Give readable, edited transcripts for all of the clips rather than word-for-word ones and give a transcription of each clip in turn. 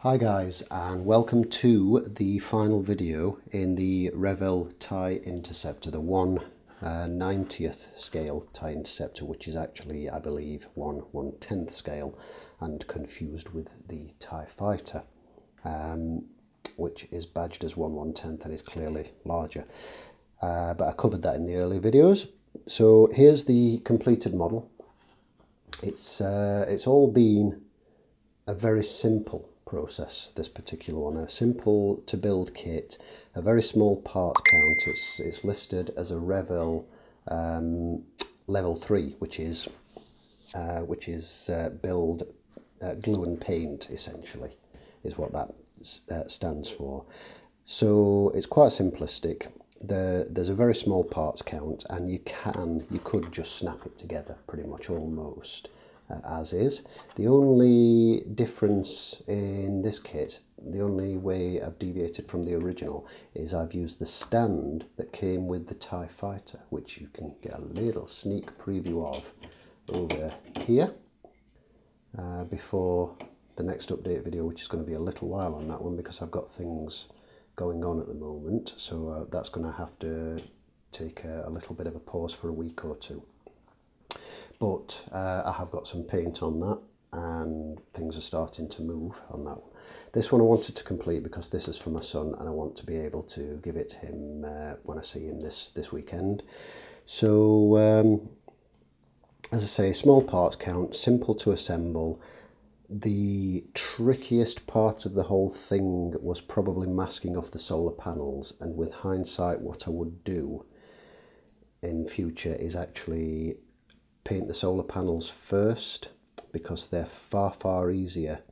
Hi guys, and welcome to the final video in the Revell tie interceptor, the 1/90th scale tie interceptor, which is actually, I believe, 1/110th scale and confused with the TIE fighter, which is badged as 1/110th and is clearly larger. But I covered that in the earlier videos. So here's the completed model. It's all been a very simple process, this particular one. A simple to build kit, a very small part count. It's listed as a Revell level 3, which is build glue and paint, essentially, is what that stands for. So it's quite simplistic. There's a very small parts count, and you could just snap it together pretty much almost as is. The only difference in this kit, the only way I've deviated from the original, is I've used the stand that came with the TIE fighter, which you can get a little sneak preview of over here before the next update video, which is going to be a little while on that one because I've got things going on at the moment, so that's going to have to take a little bit of a pause for a week or two. But I have got some paint on that and things are starting to move on that one. This one I wanted to complete because this is for my son and I want to be able to give it to him when I see him this weekend. So as I say, small parts count, simple to assemble. The trickiest part of the whole thing was probably masking off the solar panels, and with hindsight what I would do in future is actually paint the solar panels first, because they're far easier.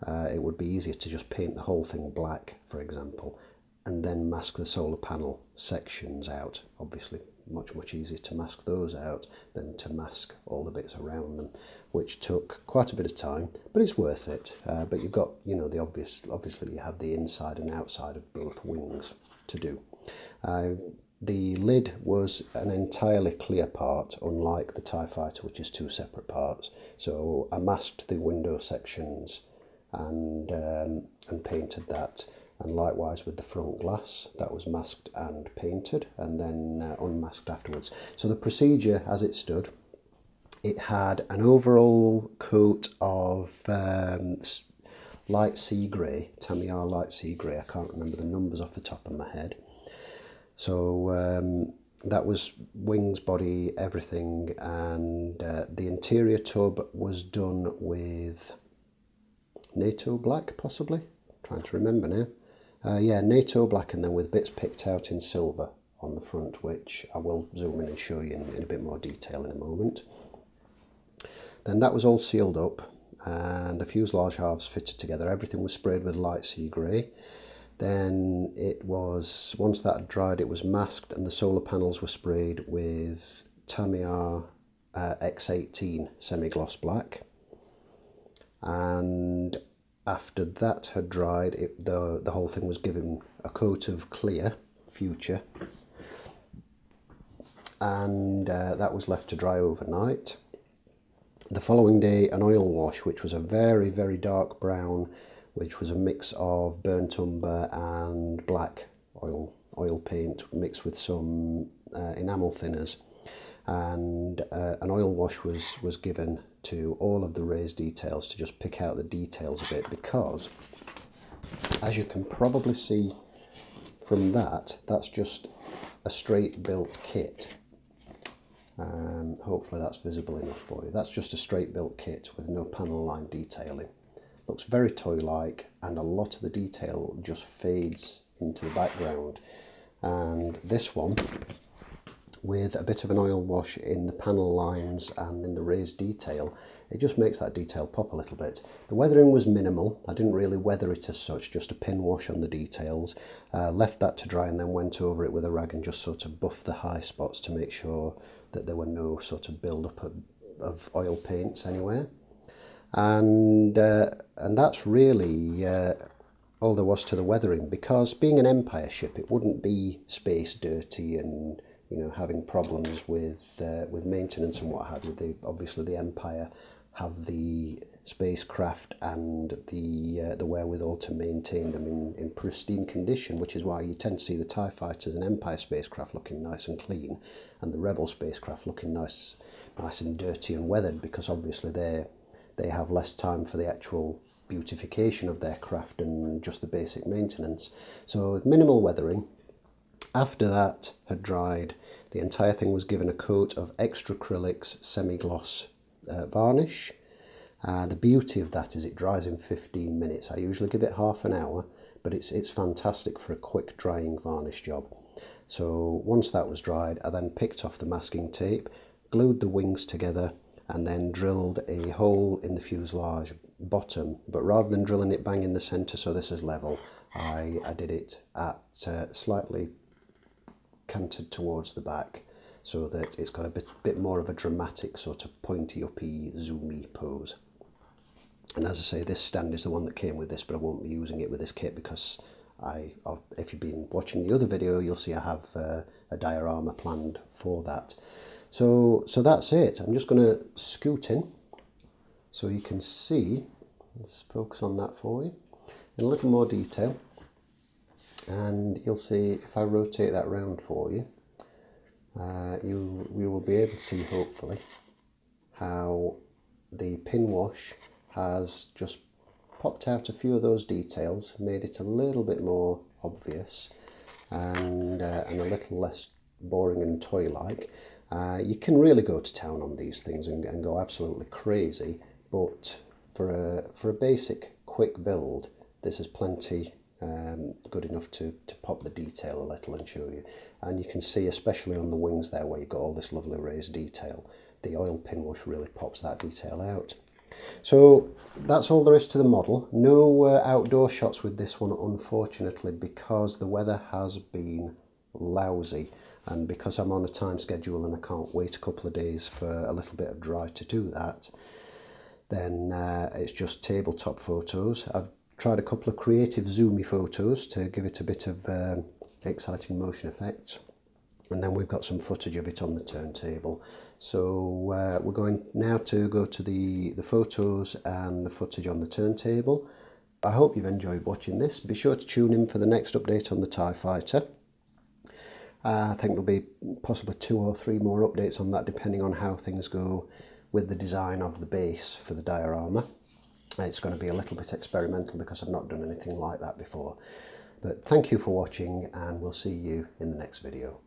It would be easier to just paint the whole thing black, for example, and then mask the solar panel sections out. Obviously much easier to mask those out than to mask all the bits around them, which took quite a bit of time, but it's worth it. But you've got, you know, obviously you have the inside and outside of both wings to do. The lid was an entirely clear part, unlike the TIE fighter, which is two separate parts. So I masked the window sections and painted that, and likewise with the front glass, that was masked and painted and then unmasked afterwards. So the procedure as it stood, it had an overall coat of light sea grey, Tamiya light sea grey. I can't remember the numbers off the top of my head. So that was wings, body, everything, and the interior tub was done with NATO black, possibly. I'm trying to remember now. Yeah, NATO black, and then with bits picked out in silver on the front, which I will zoom in and show you in a bit more detail in a moment. Then that was all sealed up, and the fuselage halves fitted together. Everything was sprayed with light sea grey. Then it was, once that had dried, it was masked, and the solar panels were sprayed with Tamiya X18 semi-gloss black. And after that had dried, the whole thing was given a coat of clear future, and that was left to dry overnight. The following day, an oil wash, which was a very dark brown, which was a mix of burnt umber and black oil paint mixed with some enamel thinners, and an oil wash was given to all of the raised details to just pick out the details a bit, because as you can probably see from that, that's just a straight built kit. Hopefully that's visible enough for you. That's just a straight built kit with no panel line detailing. Looks very toy-like, and a lot of the detail just fades into the background. And this one, with a bit of an oil wash in the panel lines and in the raised detail, it just makes that detail pop a little bit. The weathering was minimal. I didn't really weather it as such, just a pin wash on the details. Left that to dry and then went over it with a rag and just sort of buffed the high spots to make sure that there were no sort of build-up of oil paints anywhere. And that's really all there was to the weathering, because being an Empire ship, it wouldn't be space dirty and, you know, having problems with maintenance and what have you. Obviously the Empire have the spacecraft and the wherewithal to maintain them in pristine condition, which is why you tend to see the TIE fighters and Empire spacecraft looking nice and clean, and the Rebel spacecraft looking nice and dirty and weathered, because obviously they have less time for the actual beautification of their craft and just the basic maintenance. So minimal weathering. After that had dried, the entire thing was given a coat of extra acrylics semi-gloss varnish. The beauty of that is it dries in 15 minutes. I usually give it half an hour, but it's fantastic for a quick drying varnish job. So once that was dried, I then picked off the masking tape, glued the wings together, and then drilled a hole in the fuselage bottom. But rather than drilling it bang in the centre so this is level, I did it at slightly canted towards the back, so that it's got a bit more of a dramatic sort of pointy-uppy, zoomy pose. And as I say, this stand is the one that came with this, but I won't be using it with this kit because if you've been watching the other video, you'll see I have a diorama planned for that. So that's it. I'm just going to scoot in so you can see. Let's focus on that for you in a little more detail. And you'll see if I rotate that round for you, you will be able to see hopefully how the pin wash has just popped out a few of those details, made it a little bit more obvious and a little less boring and toy-like. You can really go to town on these things and go absolutely crazy, but for a basic quick build, this is plenty good enough to pop the detail a little and show you. And you can see, especially on the wings there where you've got all this lovely raised detail, the oil pin wash really pops that detail out. So that's all there is to the model. No outdoor shots with this one, unfortunately, because the weather has been lousy, and because I'm on a time schedule and I can't wait a couple of days for a little bit of dry to do that, then it's just tabletop photos. I've tried a couple of creative zoomy photos to give it a bit of exciting motion effects, and then we've got some footage of it on the turntable. So we're going now to go to the photos and the footage on the turntable. I hope you've enjoyed watching this. Be sure to tune in for the next update on the TIE Fighter. I think there'll be possibly 2 or 3 more updates on that, depending on how things go with the design of the base for the diorama. It's going to be a little bit experimental because I've not done anything like that before. But thank you for watching, and we'll see you in the next video.